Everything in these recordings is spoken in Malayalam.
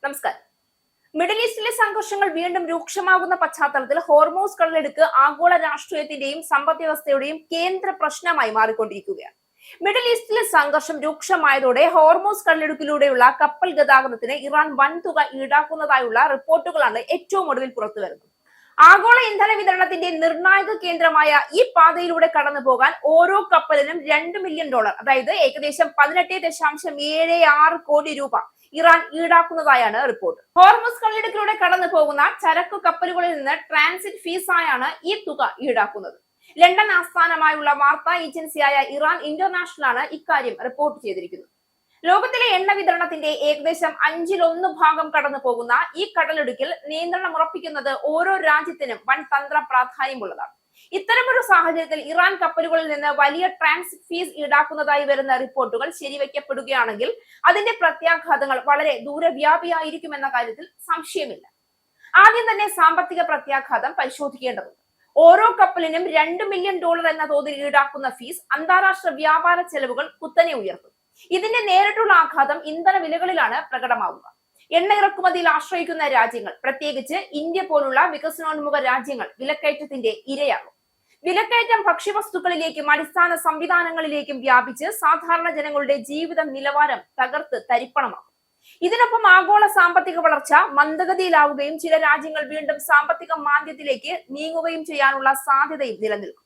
നമസ്കാരം. മിഡിൽ ഈസ്റ്റിലെ സംഘർഷങ്ങൾ വീണ്ടും രൂക്ഷമാകുന്ന പശ്ചാത്തലത്തിൽ ഹോർമൂസ് കടലെടുക്ക് ആഗോള രാഷ്ട്രീയത്തിന്റെയും സമ്പദ് വ്യവസ്ഥയുടെയും കേന്ദ്ര പ്രശ്നമായി മാറിക്കൊണ്ടിരിക്കുകയാണ്. മിഡിൽ ഈസ്റ്റിലെ സംഘർഷം രൂക്ഷമായതോടെ ഹോർമൂസ് കടലിടുക്കിലൂടെയുള്ള കപ്പൽ ഗതാഗതത്തിന് ഇറാൻ വൻതുക ഈടാക്കുന്നതായുള്ള റിപ്പോർട്ടുകളാണ് ഏറ്റവും ഒടുവിൽ പുറത്തുവരുന്നത്. ആഗോള ഇന്ധന വിതരണത്തിന്റെ നിർണായക കേന്ദ്രമായ ഈ പാതയിലൂടെ കടന്നു പോകാൻ ഓരോ കപ്പലിനും $2 മില്യൺ, അതായത് ഏകദേശം 18.76 കോടി രൂപ ഇറാൻ ഈടാക്കുന്നതായാണ് റിപ്പോർട്ട്. ഹോർമുസ് കടലിടുക്കിലൂടെ കടന്നു പോകുന്ന ചരക്കു കപ്പലുകളിൽ നിന്ന് ട്രാൻസിറ്റ് ഫീസായാണ് ഈ തുക ഈടാക്കുന്നത്. ലണ്ടൻ ആസ്ഥാനമായുള്ള വാർത്താ ഏജൻസിയായ ഇറാൻ ഇന്റർനാഷണൽ ആണ് ഇക്കാര്യം റിപ്പോർട്ട് ചെയ്തിരിക്കുന്നത്. ലോകത്തിലെ എണ്ണ വിതരണത്തിന്റെ ഏകദേശം 1/5 കടന്നു പോകുന്ന ഈ കടലിടുക്കിൽ നിയന്ത്രണം ഉറപ്പിക്കുന്നത് ഓരോ രാജ്യത്തിനും വൻ തന്ത്ര പ്രാധാന്യമുള്ളതാണ്. ഇത്തരമൊരു സാഹചര്യത്തിൽ ഇറാൻ കപ്പലുകളിൽ നിന്ന് വലിയ ട്രാൻസിറ്റ് ഫീസ് ഈടാക്കുന്നതായി വരുന്ന റിപ്പോർട്ടുകൾ ശരിവയ്ക്കപ്പെടുകയാണെങ്കിൽ അതിന്റെ പ്രത്യാഘാതങ്ങൾ വളരെ ദൂരവ്യാപിയായിരിക്കുമെന്ന കാര്യത്തിൽ സംശയമില്ല. ആദ്യം തന്നെ സാമ്പത്തിക പ്രത്യാഘാതം പരിശോധിക്കേണ്ടതുണ്ട്. ഓരോ കപ്പലിനും $2 മില്യൺ എന്ന തോതിൽ ഈടാക്കുന്ന ഫീസ് അന്താരാഷ്ട്ര വ്യാപാര ചെലവുകൾ കുത്തനെ ഉയർത്തും. ഇതിന്റെ നേരിട്ടുള്ള ആഘാതം ഇന്ധന വിലകളിലാണ് പ്രകടമാവുക. എണ്ണ ഇറക്കുമതിയിൽ ആശ്രയിക്കുന്ന രാജ്യങ്ങൾ, പ്രത്യേകിച്ച് ഇന്ത്യ പോലുള്ള വികസനോന്മുഖ രാജ്യങ്ങൾ വിലക്കയറ്റത്തിന്റെ ഇരയാകും. വിലക്കയറ്റം ഭക്ഷ്യവസ്തുക്കളിലേക്കും അടിസ്ഥാന സംവിധാനങ്ങളിലേക്കും വ്യാപിച്ച് സാധാരണ ജനങ്ങളുടെ ജീവിത നിലവാരം തകർത്ത് തരിപ്പണമാകും. ഇതിനൊപ്പം ആഗോള സാമ്പത്തിക വളർച്ച മന്ദഗതിയിലാവുകയും ചില രാജ്യങ്ങൾ വീണ്ടും സാമ്പത്തിക മാന്ദ്യത്തിലേക്ക് നീങ്ങുകയും ചെയ്യാനുള്ള സാധ്യതയും നിലനിൽക്കും.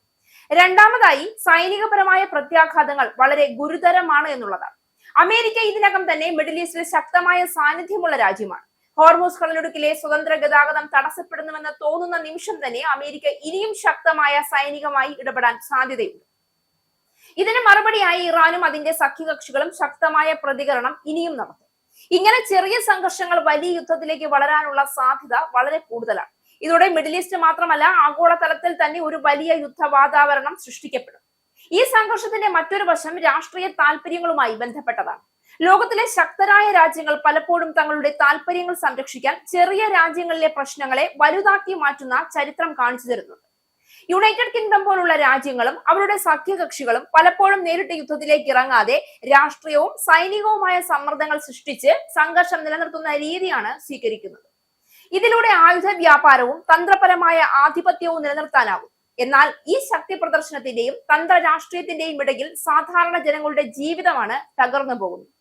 രണ്ടാമതായി, സൈനികപരമായ പ്രത്യാഘാതങ്ങൾ വളരെ ഗുരുതരമാണ് എന്നുള്ളതാണ്. അമേരിക്ക ഇതിനകം തന്നെ മിഡിൽ ഈസ്റ്റിൽ ശക്തമായ സാന്നിധ്യമുള്ള രാജ്യമാണ്. ഹോർമൂസ് കടലിടുക്കിലെ സ്വതന്ത്ര ഗതാഗതം തടസ്സപ്പെടുന്നുവെന്ന് തോന്നുന്ന നിമിഷം തന്നെ അമേരിക്ക ഇനിയും ശക്തമായ സൈനികമായി ഇടപെടാൻ സാധ്യതയുണ്ട്. ഇതിന് മറുപടിയായി ഇറാനും അതിന്റെ സഖ്യകക്ഷികളും ശക്തമായ പ്രതികരണം ഇനിയും നടത്തും. ഇങ്ങനെ ചെറിയ സംഘർഷങ്ങൾ വലിയ യുദ്ധത്തിലേക്ക് വളരാനുള്ള സാധ്യത വളരെ കൂടുതലാണ്. ഇതോടെ മിഡിൽ ഈസ്റ്റ് മാത്രമല്ല ആഗോളതലത്തിൽ തന്നെ ഒരു വലിയ യുദ്ധ വാതാവരണം സൃഷ്ടിക്കപ്പെടും. ഈ സംഘർഷത്തിന്റെ മറ്റൊരു വശം രാഷ്ട്രീയ താല്പര്യങ്ങളുമായി ബന്ധപ്പെട്ടതാണ്. ലോകത്തിലെ ശക്തരായ രാജ്യങ്ങൾ പലപ്പോഴും തങ്ങളുടെ താല്പര്യങ്ങൾ സംരക്ഷിക്കാൻ ചെറിയ രാജ്യങ്ങളിലെ പ്രശ്നങ്ങളെ വലുതാക്കി മാറ്റുന്ന ചരിത്രം കാണിച്ചു തരുന്നുണ്ട്. യുണൈറ്റഡ് കിങ്ഡം പോലുള്ള രാജ്യങ്ങളും അവരുടെ സഖ്യകക്ഷികളും പലപ്പോഴും നേരിട്ട് യുദ്ധത്തിലേക്ക് ഇറങ്ങാതെ രാഷ്ട്രീയവും സൈനികവുമായ സമ്മർദ്ദങ്ങൾ സൃഷ്ടിച്ച് സംഘർഷം നിലനിർത്തുന്ന രീതിയാണ് സ്വീകരിക്കുന്നത്. ഇതിലൂടെ ആയുധ വ്യാപാരവും തന്ത്രപരമായ ആധിപത്യവും നിലനിർത്താനാകും. എന്നാൽ ഈ ശക്തി പ്രദർശനത്തിന്റെയും തന്ത്ര രാഷ്ട്രീയത്തിന്റെയും ഇടയിൽ സാധാരണ ജനങ്ങളുടെ ജീവിതമാണ് തകർന്നു പോകുന്നത്.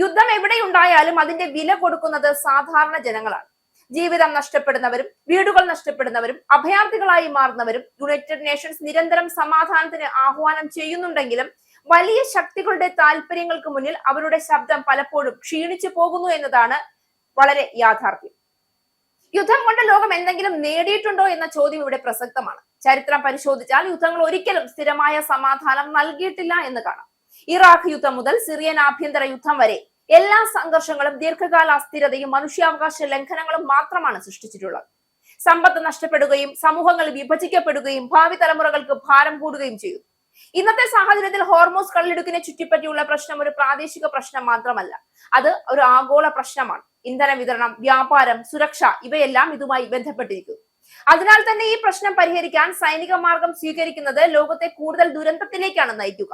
യുദ്ധം എവിടെയുണ്ടായാലും അതിന്റെ വില കൊടുക്കുന്നത് സാധാരണ ജനങ്ങളാണ്. ജീവിതം നഷ്ടപ്പെടുന്നവരും വീടുകൾ നഷ്ടപ്പെടുന്നവരും അഭയാർത്ഥികളായി മാറുന്നവരും യുണൈറ്റഡ് നേഷൻസ് നിരന്തരം സമാധാനത്തിന് ആഹ്വാനം ചെയ്യുന്നുണ്ടെങ്കിലും വലിയ ശക്തികളുടെ താല്പര്യങ്ങൾക്ക് മുന്നിൽ അവരുടെ ശബ്ദം പലപ്പോഴും ക്ഷീണിച്ചു പോകുന്നു എന്നതാണ് വളരെ യാഥാർത്ഥ്യം. യുദ്ധം കൊണ്ട് ലോകം എന്തെങ്കിലും നേടിയിട്ടുണ്ടോ എന്ന ചോദ്യം ഇവിടെ പ്രസക്തമാണ്. ചരിത്രം പരിശോധിച്ചാൽ യുദ്ധങ്ങൾ ഒരിക്കലും സ്ഥിരമായ സമാധാനം നൽകിയിട്ടില്ല എന്ന് കാണാം. ഇറാഖ് യുദ്ധം മുതൽ സിറിയൻ ആഭ്യന്തര യുദ്ധം വരെ എല്ലാ സംഘർഷങ്ങളും ദീർഘകാല അസ്ഥിരതയും മനുഷ്യാവകാശ ലംഘനങ്ങളും മാത്രമാണ് സൃഷ്ടിച്ചിട്ടുള്ളത്. സമ്പത്ത് നഷ്ടപ്പെടുകയും സമൂഹങ്ങൾ വിഭജിക്കപ്പെടുകയും ഭാവി തലമുറകൾക്ക് ഭാരം കൂടുകയും ചെയ്തു. ഇന്നത്തെ സാഹചര്യത്തിൽ ഹോർമൂസ് കടലിടുക്കിനെ ചുറ്റിപ്പറ്റിയുള്ള പ്രശ്നം ഒരു പ്രാദേശിക പ്രശ്നം മാത്രമല്ല, അത് ഒരു ആഗോള പ്രശ്നമാണ്. ഇന്ധന വിതരണം, വ്യാപാരം, സുരക്ഷ ഇവയെല്ലാം ഇതുമായി ബന്ധപ്പെട്ടിരിക്കുന്നു. അതിനാൽ തന്നെ ഈ പ്രശ്നം പരിഹരിക്കാൻ സൈനിക മാർഗം സ്വീകരിക്കുന്നത് ലോകത്തെ കൂടുതൽ ദുരന്തത്തിലേക്കാണ് നയിക്കുക.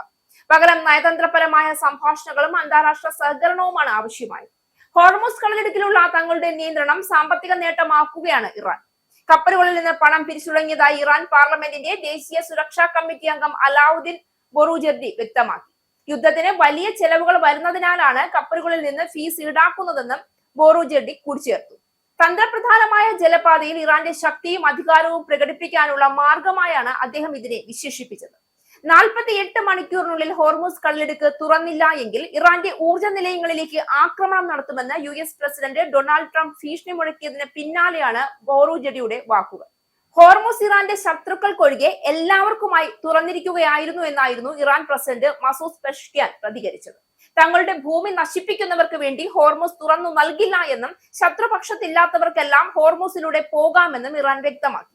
പകരം നയതന്ത്രപരമായ സംഭാഷണങ്ങളും അന്താരാഷ്ട്ര സഹകരണവുമാണ് ആവശ്യമായത്. ഹോർമൂസ് കടലിടുക്കിലുള്ള തങ്ങളുടെ നിയന്ത്രണം സാമ്പത്തിക നേട്ടമാക്കുകയാണ് ഇറാൻ. കപ്പലുകളിൽ നിന്ന് പണം പിരിച്ചുടങ്ങിയതായി ഇറാൻ പാർലമെന്റിന്റെ ദേശീയ സുരക്ഷാ കമ്മിറ്റി അംഗം അലാവുദ്ദീൻ ബൊറൂജർദി വ്യക്തമാക്കി. യുദ്ധത്തിന് വലിയ ചെലവുകൾ വരുന്നതിനാലാണ് കപ്പലുകളിൽ നിന്ന് ഫീസ് ഈടാക്കുന്നതെന്നും ബൊറൂജർദി കൂട്ടിച്ചേർത്തു. തന്ത്രപ്രധാനമായ ജലപാതയിൽ ഇറാന്റെ ശക്തിയും അധികാരവും പ്രകടിപ്പിക്കാനുള്ള മാർഗമായാണ് അദ്ദേഹം ഇതിനെ വിശേഷിപ്പിച്ചത്. 48 മണിക്കൂറിനുള്ളിൽ ഹോർമൂസ് കടലിടുക്ക് തുറന്നില്ല എങ്കിൽ ഇറാന്റെ ഊർജ്ജ നിലയങ്ങളിലേക്ക് ആക്രമണം നടത്തുമെന്ന് US പ്രസിഡന്റ് ഡൊണാൾഡ് ട്രംപ് ഭീഷണി മുഴക്കിയതിന് പിന്നാലെയാണ് ബൊറൂജർദിയുടെ വാക്കുകൾ. ഹോർമൂസ് ഇറാന്റെ ശത്രുക്കൾക്കൊഴികെ എല്ലാവർക്കുമായി തുറന്നിരിക്കുകയായിരുന്നു എന്നായിരുന്നു ഇറാൻ പ്രസിഡന്റ് മസൂദ് പെഷ്കിയാൻ പ്രതികരിച്ചത്. തങ്ങളുടെ ഭൂമി നശിപ്പിക്കുന്നവർക്ക് വേണ്ടി ഹോർമൂസ് തുറന്നു നൽകില്ല എന്നും ശത്രുപക്ഷത്തില്ലാത്തവർക്കെല്ലാം ഹോർമൂസിലൂടെ പോകാമെന്നും ഇറാൻ വ്യക്തമാക്കി.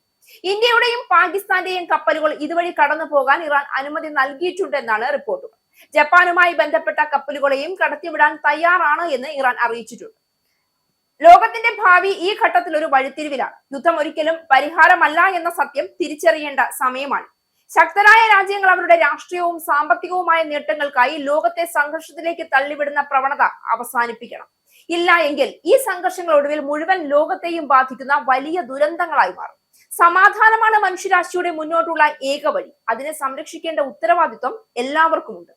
ഇന്ത്യയുടെയും പാകിസ്ഥാന്റെയും കപ്പലുകൾ ഇതുവഴി കടന്നു പോകാൻ ഇറാൻ അനുമതി നൽകിയിട്ടുണ്ടെന്നാണ് റിപ്പോർട്ടുകൾ. ജപ്പാനുമായി ബന്ധപ്പെട്ട കപ്പലുകളെയും കടത്തിവിടാൻ തയ്യാറാണ് എന്ന് ഇറാൻ അറിയിച്ചിട്ടുണ്ട്. ലോകത്തിന്റെ ഭാവി ഈ ഘട്ടത്തിൽ ഒരു വഴിത്തിരിവിലാണ്. യുദ്ധം ഒരിക്കലും പരിഹാരമല്ല എന്ന സത്യം തിരിച്ചറിയേണ്ട സമയമാണ്. ശക്തരായ രാജ്യങ്ങൾ അവരുടെ രാഷ്ട്രീയവും സാമ്പത്തികവുമായ നേട്ടങ്ങൾക്കായി ലോകത്തെ സംഘർഷത്തിലേക്ക് തള്ളിവിടുന്ന പ്രവണത അവസാനിപ്പിക്കണം. ഇല്ല എങ്കിൽ ഈ സംഘർഷങ്ങൾ ഒടുവിൽ മുഴുവൻ ലോകത്തെയും ബാധിക്കുന്ന വലിയ ദുരന്തങ്ങളായി മാറും. സമാധാനമാണ് മനുഷ്യരാശിയുടെ മുന്നോട്ടുള്ള ഏക വഴി. അതിനെ സംരക്ഷിക്കേണ്ട ഉത്തരവാദിത്വം എല്ലാവർക്കുമുണ്ട്.